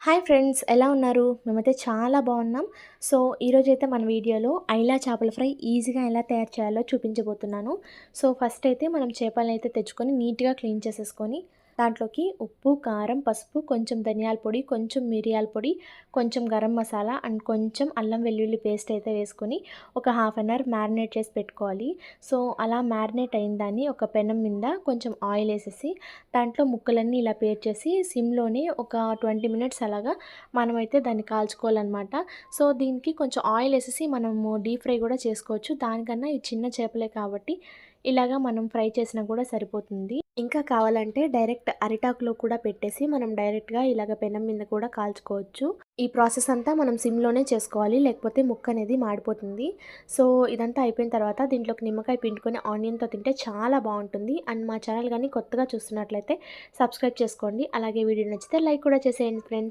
Hi friends, ఎలా ఉన్నారు? మేమైతే చాలా బాగున్నాం. సో, ఈరోజైతే మన వీడియోలో ఐలా చేపల ఫ్రై ఈజీగా ఎలా తయారు చేయాలో చూపించబోతున్నాను. సో, ఫస్ట్ అయితే మనం చేపలనైతే తెచ్చుకొని నీట్‌గా క్లీన్ చేసేసుకొని, దాంట్లోకి ఉప్పు, కారం, పసుపు, కొంచెం ధనియాల పొడి, కొంచెం మిరియాల పొడి, కొంచెం గరం మసాలా అండ్ కొంచెం అల్లం వెల్లుల్లి పేస్ట్ అయితే వేసుకొని ఒక హాఫ్ అన్ అవర్ మ్యారినేట్ చేసి పెట్టుకోవాలి. సో, అలా మ్యారినేట్ అయిన దాన్ని ఒక పెనం మీద కొంచెం ఆయిల్ ఏసేసి దాంట్లో ముక్కలన్నీ ఇలా పేర్చేసి సిమ్‌లోనే ఒక 20 మినిట్స్ అలాగా మనమైతే దాన్ని కాల్చుకోవాలనమాట. సో, దీనికి కొంచెం ఆయిల్ ఏసేసి మనము డీప్ ఫ్రై కూడా చేసుకోవచ్చు. దానికన్నా ఈ చిన్న చేపలే కాబట్టి ఇలాగా మనం ఫ్రై చేసినా కూడా సరిపోతుంది. ఇంకా కావాలంటే డైరెక్ట్ అరిటాకులో కూడా పెట్టేసి మనం డైరెక్ట్‌గా ఇలాగ పెనం మీద కూడా కాల్చుకోవచ్చు. ఈ ప్రాసెస్ అంతా మనం సిమ్‌లోనే చేసుకోవాలి. లేకపోతే ముక్క అనేది మాడిపోతుంది. సో, ఇదంతా అయిపోయిన తర్వాత దీంట్లోకి నిమ్మకాయ పిండుకొని ఆనియన్‌తో తింటే చాలా బావుంటుంది. అండ్ మా ఛానల్ గాని కొత్తగా చూస్తున్నట్లయితే సబ్స్క్రైబ్ చేసుకోండి. అలాగే వీడియో నచ్చితే లైక్ కూడా చేసేయండి ఫ్రెండ్స్.